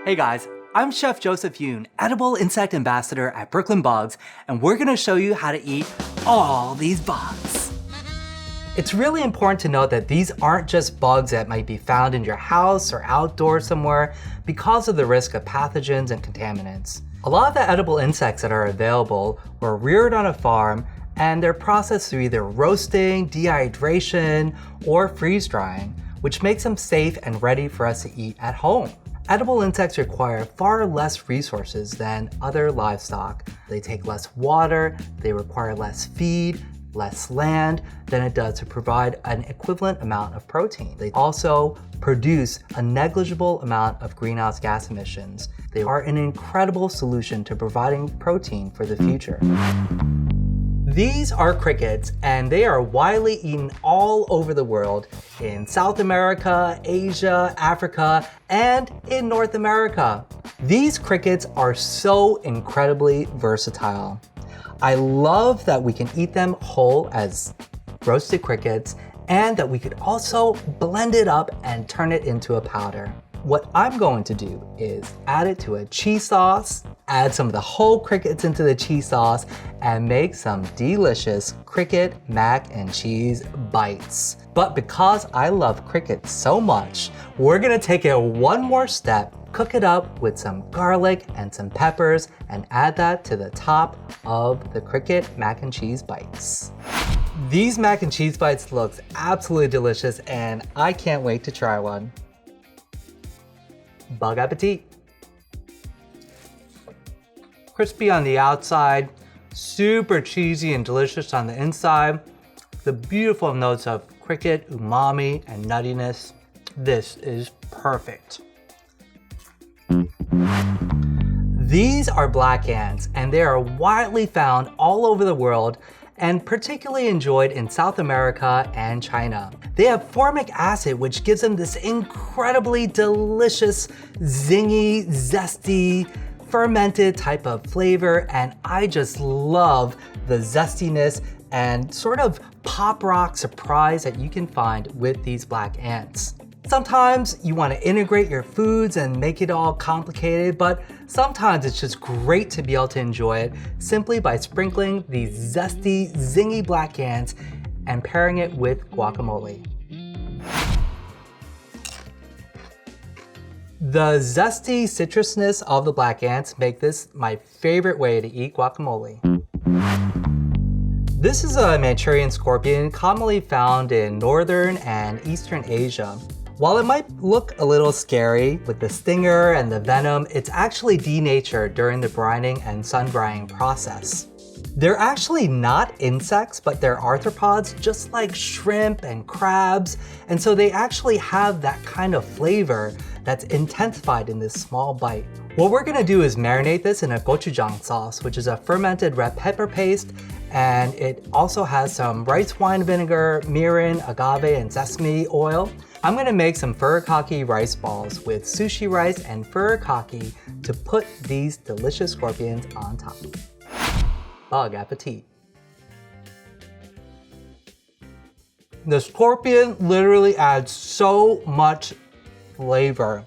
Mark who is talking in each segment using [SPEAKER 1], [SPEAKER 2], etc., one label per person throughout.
[SPEAKER 1] Hey guys, I'm Chef Joseph Yoon, Edible Insect Ambassador at Brooklyn Bugs, and we're gonna show you how to eat all these bugs. It's really important to note that these aren't just bugs that might be found in your house or outdoors somewhere because of the risk of pathogens and contaminants. A lot of the edible insects that are available were reared on a farm and they're processed through either roasting, dehydration, or freeze drying, which makes them safe and ready for us to eat at home. Edible insects require far less resources than other livestock. They take less water, they require less feed, less land than it does to provide an equivalent amount of protein. They also produce a negligible amount of greenhouse gas emissions. They are an incredible solution to providing protein for the future. These are crickets, and they are widely eaten all over the world, in South America, Asia, Africa, and in North America. These crickets are so incredibly versatile. I love that we can eat them whole as roasted crickets, and that we could also blend it up and turn it into a powder. What I'm going to do is add it to a cheese sauce, add some of the whole crickets into the cheese sauce, and make some delicious cricket mac and cheese bites. But because I love crickets so much, we're gonna take it one more step, cook it up with some garlic and some peppers, and add that to the top of the cricket mac and cheese bites. These mac and cheese bites look absolutely delicious, and I can't wait to try one. Bug appetit. Crispy on the outside, super cheesy and delicious on the inside. The beautiful notes of cricket, umami, and nuttiness. This is perfect. These are black ants, and they are widely found all over the world and particularly enjoyed in South America and China. They have formic acid, which gives them this incredibly delicious, zingy, zesty, fermented type of flavor, and I just love the zestiness and sort of pop rock surprise that you can find with these black ants. Sometimes you want to integrate your foods and make it all complicated, but sometimes it's just great to be able to enjoy it simply by sprinkling these zesty, zingy black ants and pairing it with guacamole. The zesty citrusness of the black ants make this my favorite way to eat guacamole. This is a Manchurian scorpion commonly found in northern and eastern Asia. While it might look a little scary with the stinger and the venom, it's actually denatured during the brining and sun drying process. They're actually not insects, but they're arthropods, just like shrimp and crabs, and so they actually have that kind of flavor that's intensified in this small bite. What we're gonna do is marinate this in a gochujang sauce, which is a fermented red pepper paste, and it also has some rice wine vinegar, mirin, agave, and sesame oil. I'm gonna make some furikake rice balls with sushi rice and furikake to put these delicious scorpions on top. Bug appetit. The scorpion literally adds so much flavor.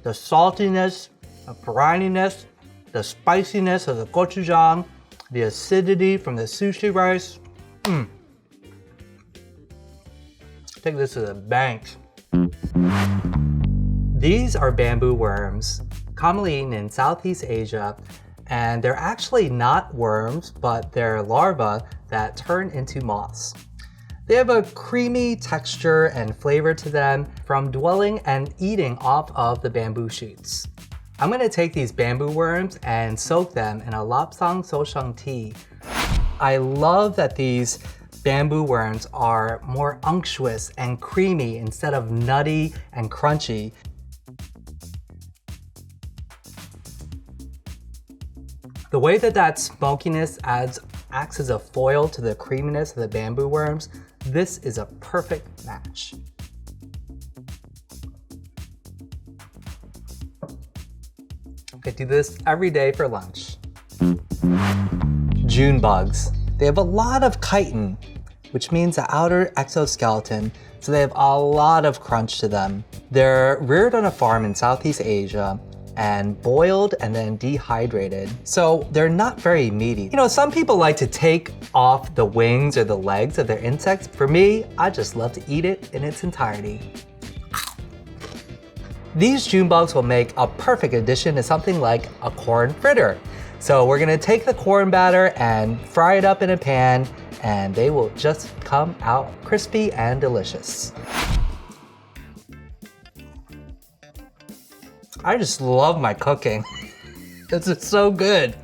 [SPEAKER 1] The saltiness, the brininess, the spiciness of the gochujang, the acidity from the sushi rice. Take this to the bank. These are bamboo worms, commonly eaten in Southeast Asia, and they're actually not worms, but they're larvae that turn into moths. They have a creamy texture and flavor to them from dwelling and eating off of the bamboo shoots. I'm gonna take these bamboo worms and soak them in a lapsang soshang tea. I love that these bamboo worms are more unctuous and creamy instead of nutty and crunchy. The way that smokiness acts as a foil to the creaminess of the bamboo worms, this is a perfect match. I could do this every day for lunch. June bugs. They have a lot of chitin, which means the outer exoskeleton, so they have a lot of crunch to them. They're reared on a farm in Southeast Asia, and boiled and then dehydrated. So they're not very meaty. You know, some people like to take off the wings or the legs of their insects. For me, I just love to eat it in its entirety. These June bugs will make a perfect addition to something like a corn fritter. So we're gonna take the corn batter and fry it up in a pan, and they will just come out crispy and delicious. I just love my cooking. It's so good.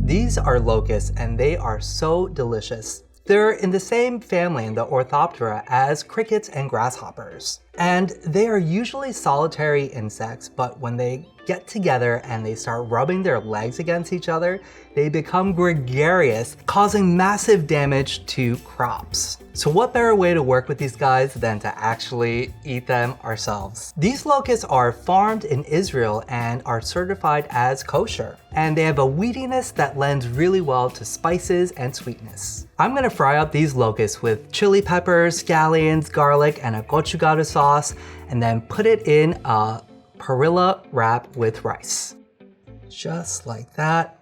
[SPEAKER 1] These are locusts and they are so delicious. They're in the same family in the Orthoptera as crickets and grasshoppers. And they are usually solitary insects, but when they get together and they start rubbing their legs against each other, they become gregarious, causing massive damage to crops. So what better way to work with these guys than to actually eat them ourselves? These locusts are farmed in Israel and are certified as kosher. And they have a weediness that lends really well to spices and sweetness. I'm gonna fry up these locusts with chili peppers, scallions, garlic, and a gochujang sauce, and then put it in a perilla wrap with rice. Just like that.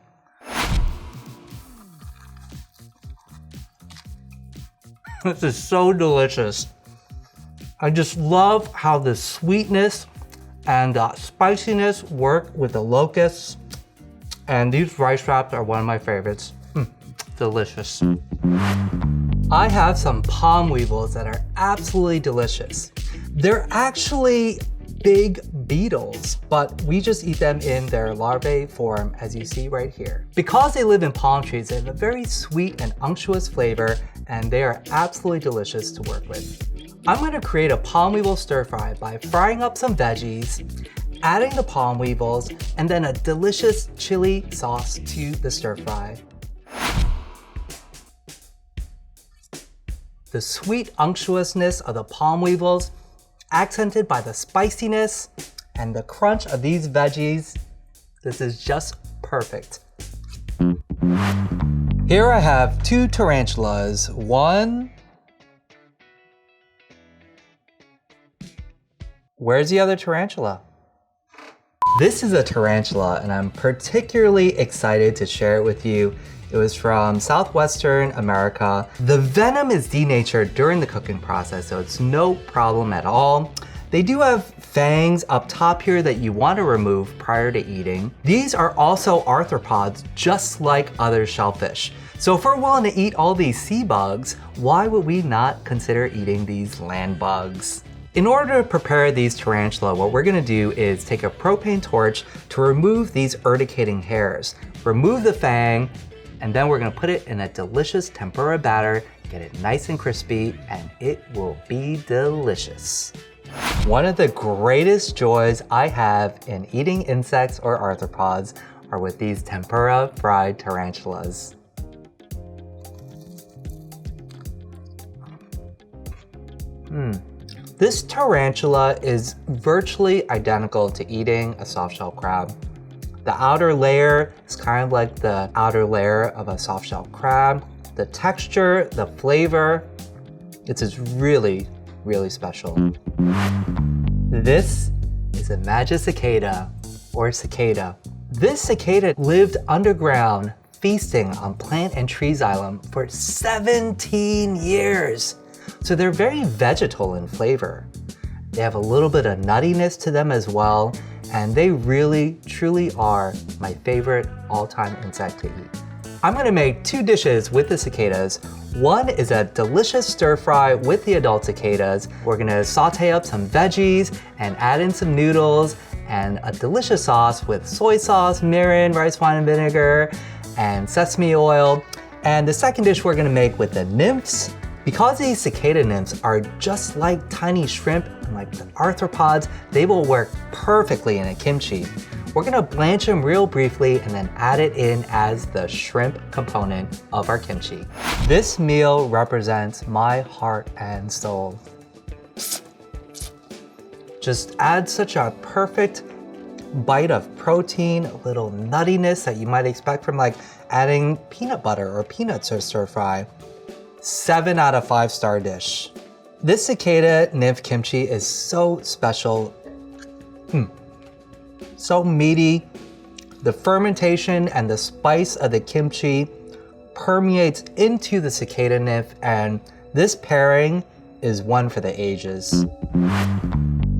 [SPEAKER 1] This is so delicious. I just love how the sweetness and spiciness work with the locusts. And these rice wraps are one of my favorites. Delicious. I have some palm weevils that are absolutely delicious. They're actually big beetles, but we just eat them in their larvae form, as you see right here. Because they live in palm trees, they have a very sweet and unctuous flavor, and they are absolutely delicious to work with. I'm gonna create a palm weevil stir fry by frying up some veggies, adding the palm weevils, and then a delicious chili sauce to the stir fry. The sweet unctuousness of the palm weevils, accented by the spiciness and the crunch of these veggies, this is just perfect. Here I have 2 tarantulas. Where's the other tarantula? This is a tarantula, and I'm particularly excited to share it with you. It was from southwestern America. The venom is denatured during the cooking process, so it's no problem at all. They do have fangs up top here that you want to remove prior to eating. These are also arthropods, just like other shellfish. So if we're willing to eat all these sea bugs, why would we not consider eating these land bugs? In order to prepare these tarantula, what we're gonna do is take a propane torch to remove these urticating hairs, remove the fang, and then we're gonna put it in a delicious tempura batter, get it nice and crispy, and it will be delicious. One of the greatest joys I have in eating insects or arthropods are with these tempura fried tarantulas. This tarantula is virtually identical to eating a softshell crab. The outer layer is kind of like the outer layer of a softshell crab. The texture, the flavor, it's just really, really special. This is a Magicicada, or cicada. This cicada lived underground, feasting on plant and tree xylem for 17 years. So they're very vegetal in flavor. They have a little bit of nuttiness to them as well, and they really, truly are my favorite all-time insect to eat. I'm gonna make 2 dishes with the cicadas. One is a delicious stir fry with the adult cicadas. We're gonna saute up some veggies and add in some noodles and a delicious sauce with soy sauce, mirin, rice wine and vinegar, and sesame oil. And the second dish we're gonna make with the nymphs. Because these cicada nymphs are just like tiny shrimp and like the arthropods, they will work perfectly in a kimchi. We're gonna blanch them real briefly and then add it in as the shrimp component of our kimchi. This meal represents my heart and soul. Just add such a perfect bite of protein, a little nuttiness that you might expect from like adding peanut butter or peanuts to stir fry. 7 out of 5-star dish. This cicada nymph kimchi is so special. so meaty. The fermentation and the spice of the kimchi permeates into the cicada nymph, and this pairing is one for the ages.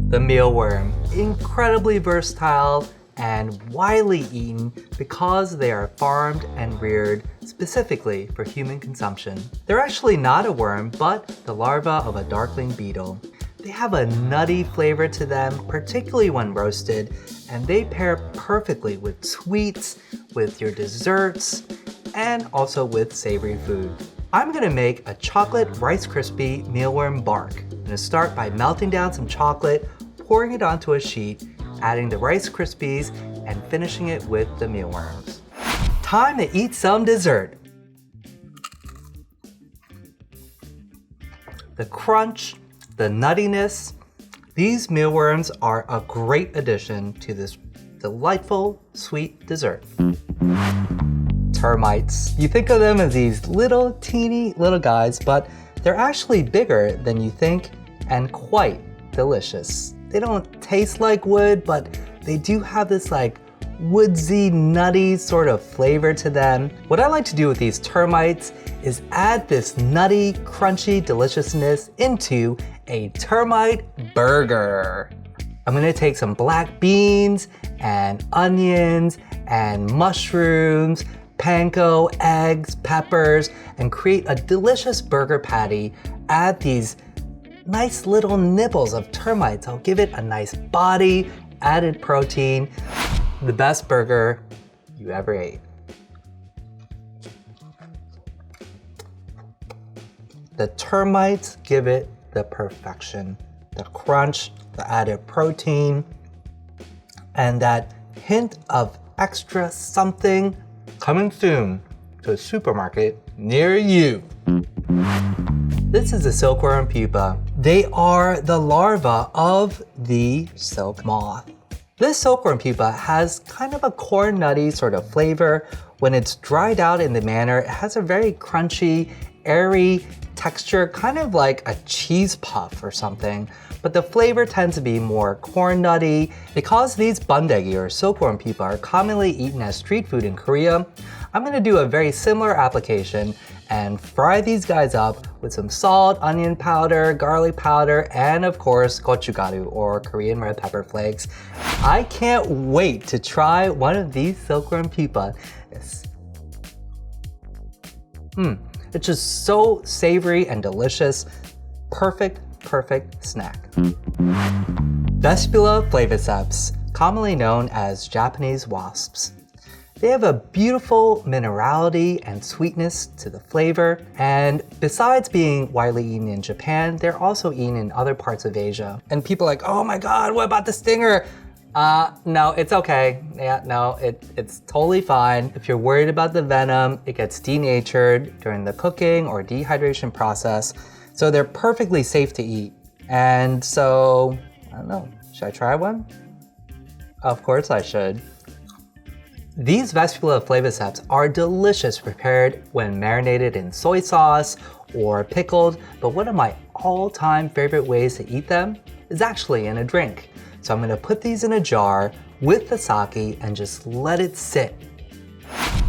[SPEAKER 1] The mealworm, incredibly versatile and widely eaten because they are farmed and reared specifically for human consumption. They're actually not a worm, but the larva of a darkling beetle. They have a nutty flavor to them, particularly when roasted, and they pair perfectly with sweets, with your desserts, and also with savory food. I'm gonna make a chocolate Rice Krispie mealworm bark. I'm gonna start by melting down some chocolate, pouring it onto a sheet, adding the Rice Krispies, and finishing it with the mealworms. Time to eat some dessert. The crunch, the nuttiness, these mealworms are a great addition to this delightful sweet dessert. Termites. You think of them as these little teeny little guys, but they're actually bigger than you think and quite delicious. They don't taste like wood, but they do have this like woodsy, nutty sort of flavor to them. What I like to do with these termites is add this nutty, crunchy deliciousness into a termite burger. I'm gonna take some black beans and onions and mushrooms, panko, eggs, peppers, and create a delicious burger patty. Add these nice little nibbles of termites. I'll give it a nice body, added protein. The best burger you ever ate. The termites give it the perfection. The crunch, the added protein, and that hint of extra something coming soon to a supermarket near you. This is a silkworm pupa. They are the larva of the silk moth. This silkworm pupa has kind of a corn nutty sort of flavor. When it's dried out in the manner, it has a very crunchy, airy texture, kind of like a cheese puff or something. But the flavor tends to be more corn nutty. Because these bandegi or silkworm pupa are commonly eaten as street food in Korea, I'm gonna do a very similar application and fry these guys up with some salt, onion powder, garlic powder, and of course, gochugaru or Korean red pepper flakes. I can't wait to try one of these silkworm pupa. It's just so savory and delicious. Perfect snack. Vespula flaviceps, commonly known as Japanese wasps. They have a beautiful minerality and sweetness to the flavor, and besides being widely eaten in Japan, they're also eaten in other parts of Asia. And people are like, oh my god, what about the stinger? No, it's okay. Yeah, no, it's totally fine. If you're worried about the venom, it gets denatured during the cooking or dehydration process, so they're perfectly safe to eat. And so, I don't know, should I try one? Of course I should. These Vespula flaviceps are delicious prepared when marinated in soy sauce or pickled, but one of my all-time favorite ways to eat them is actually in a drink. So I'm gonna put these in a jar with the sake and just let it sit.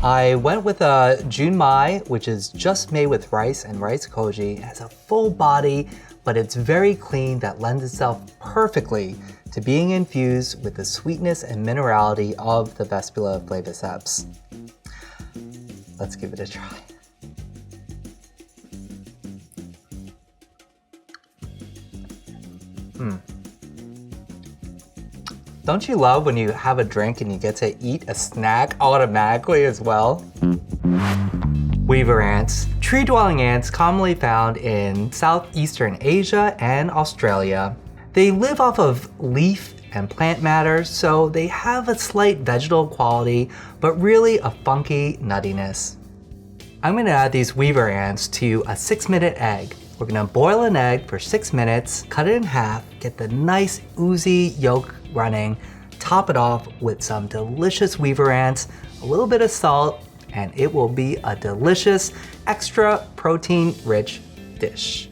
[SPEAKER 1] I went with a junmai, which is just made with rice and rice koji. It has a full body, but it's very clean that lends itself perfectly to being infused with the sweetness and minerality of the Vespula flaviceps. Let's give it a try. Don't you love when you have a drink and you get to eat a snack automatically as well? Weaver ants, tree-dwelling ants commonly found in Southeastern Asia and Australia. They live off of leaf and plant matter, so they have a slight vegetal quality, but really a funky nuttiness. I'm gonna add these weaver ants to a 6-minute egg. We're gonna boil an egg for 6 minutes, cut it in half, get the nice oozy yolk running, top it off with some delicious weaver ants, a little bit of salt, and it will be a delicious, extra protein-rich dish.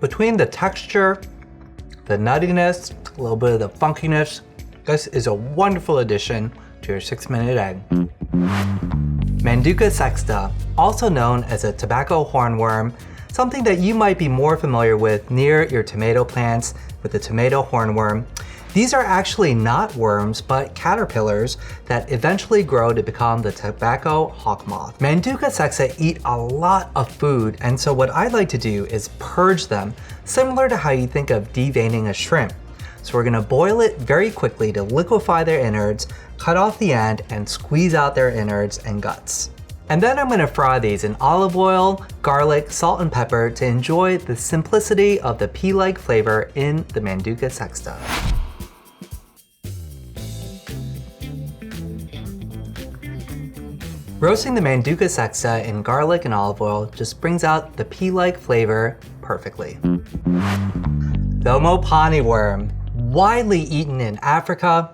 [SPEAKER 1] Between the texture, the nuttiness, a little bit of the funkiness, this is a wonderful addition to your 6-minute egg. Manduca sexta, also known as a tobacco hornworm, something that you might be more familiar with near your tomato plants with the tomato hornworm. These are actually not worms, but caterpillars that eventually grow to become the tobacco hawk moth. Manduca sexta eat a lot of food, and so what I like to do is purge them, similar to how you think of deveining a shrimp. So we're gonna boil it very quickly to liquefy their innards, cut off the end, and squeeze out their innards and guts. And then I'm gonna fry these in olive oil, garlic, salt, and pepper to enjoy the simplicity of the pea-like flavor in the Manduca sexta. Roasting the Manduca sexta in garlic and olive oil just brings out the pea-like flavor perfectly. The Mopani worm, widely eaten in Africa.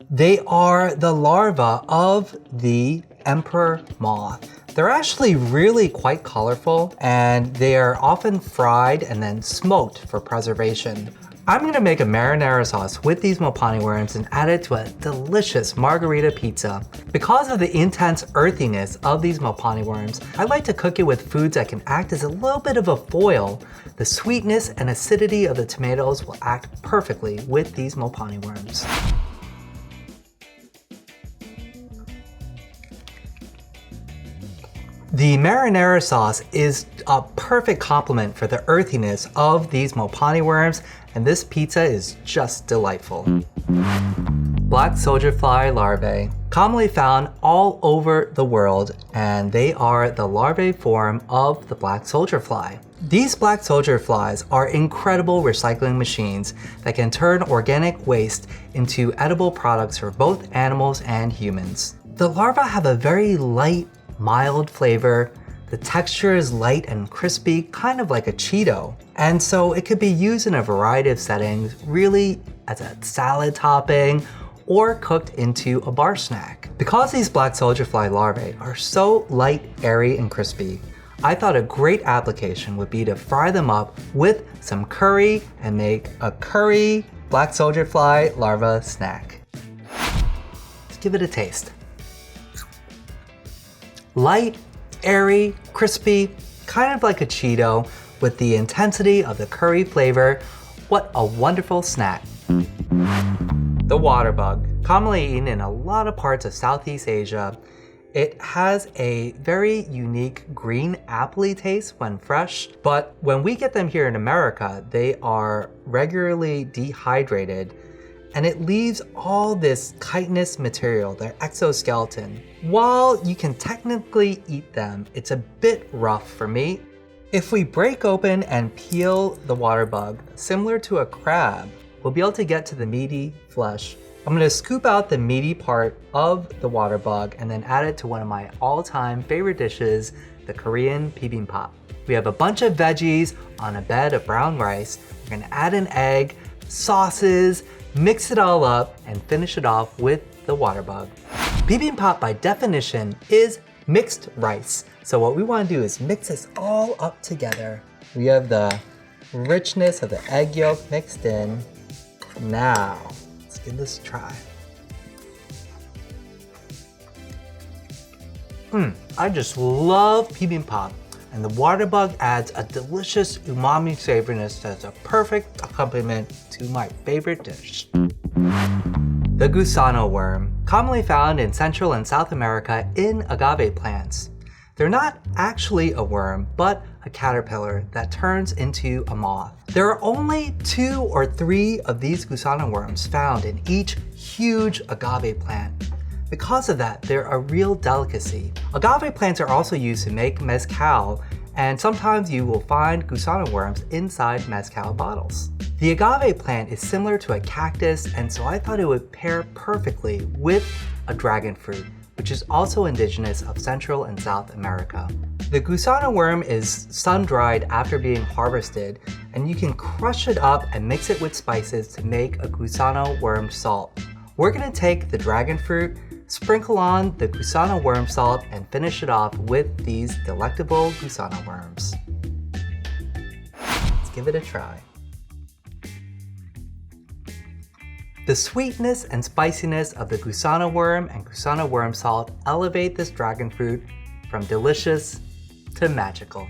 [SPEAKER 1] They are the larvae of the emperor moth. They're actually really quite colorful, and they are often fried and then smoked for preservation. I'm gonna make a marinara sauce with these Mopani worms and add it to a delicious margarita pizza. Because of the intense earthiness of these Mopani worms, I like to cook it with foods that can act as a little bit of a foil. The sweetness and acidity of the tomatoes will act perfectly with these Mopani worms. The marinara sauce is a perfect complement for the earthiness of these Mopani worms, and this pizza is just delightful. Black soldier fly larvae, commonly found all over the world, and they are the larvae form of the black soldier fly. These black soldier flies are incredible recycling machines that can turn organic waste into edible products for both animals and humans. The larvae have a very light, mild flavor. The texture is light and crispy, kind of like a Cheeto. And so it could be used in a variety of settings, really as a salad topping or cooked into a bar snack. Because these black soldier fly larvae are so light, airy, and crispy, I thought a great application would be to fry them up with some curry and make a curry black soldier fly larva snack. Let's give it a taste. Light, airy, crispy, kind of like a Cheeto with the intensity of the curry flavor. What a wonderful snack. The water bug, commonly eaten in a lot of parts of Southeast Asia. It has a very unique green appley taste when fresh, but when we get them here in America, they are regularly dehydrated, and it leaves all this chitinous material, their exoskeleton. While you can technically eat them, it's a bit rough for me. If we break open and peel the water bug, similar to a crab, we'll be able to get to the meaty flesh. I'm gonna scoop out the meaty part of the water bug and then add it to one of my all-time favorite dishes, the Korean bibimbap. We have a bunch of veggies on a bed of brown rice. We're gonna add an egg, sauces, mix it all up, and finish it off with the water bug. Bibimbap by definition is mixed rice. So what we want to do is mix this all up together. We have the richness of the egg yolk mixed in. Now, let's give this a try. I just love bibimbap, and the water bug adds a delicious umami savoriness that's a perfect accompaniment to my favorite dish. The gusano worm, commonly found in Central and South America in agave plants. They're not actually a worm, but a caterpillar that turns into a moth. There are only 2 or 3 of these gusano worms found in each huge agave plant. Because of that, they're a real delicacy. Agave plants are also used to make mezcal, and sometimes you will find gusano worms inside mezcal bottles. The agave plant is similar to a cactus, and so I thought it would pair perfectly with a dragon fruit, which is also indigenous of Central and South America. The gusano worm is sun-dried after being harvested, and you can crush it up and mix it with spices to make a gusano worm salt. We're gonna take the dragon fruit, sprinkle on the gusano worm salt, and finish it off with these delectable gusano worms. Let's give it a try. The sweetness and spiciness of the Gusana worm and Gusana worm salt elevate this dragon fruit from delicious to magical.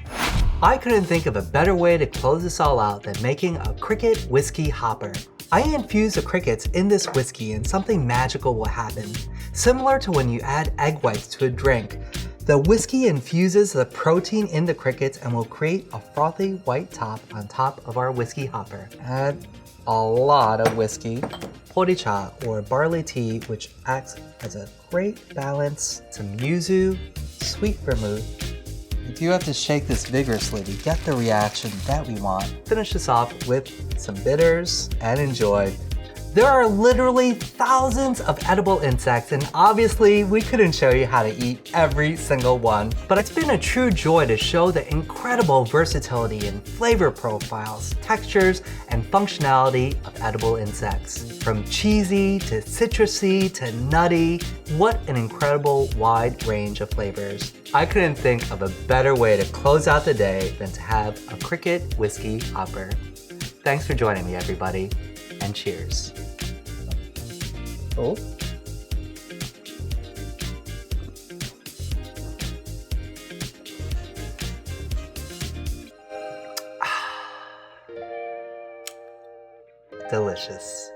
[SPEAKER 1] I couldn't think of a better way to close this all out than making a cricket whiskey hopper. I infuse the crickets in this whiskey and something magical will happen. Similar to when you add egg whites to a drink, the whiskey infuses the protein in the crickets and will create a frothy white top on top of our whiskey hopper. Add a lot of whiskey, poricha or barley tea, which acts as a great balance, some yuzu, sweet vermouth. You do have to shake this vigorously to get the reaction that we want. Finish this off with some bitters and enjoy. There are literally thousands of edible insects, and obviously we couldn't show you how to eat every single one, but it's been a true joy to show the incredible versatility in flavor profiles, textures, and functionality of edible insects. From cheesy to citrusy to nutty, what an incredible wide range of flavors. I couldn't think of a better way to close out the day than to have a cricket whiskey hopper. Thanks for joining me, everybody, and cheers. Oh. Delicious.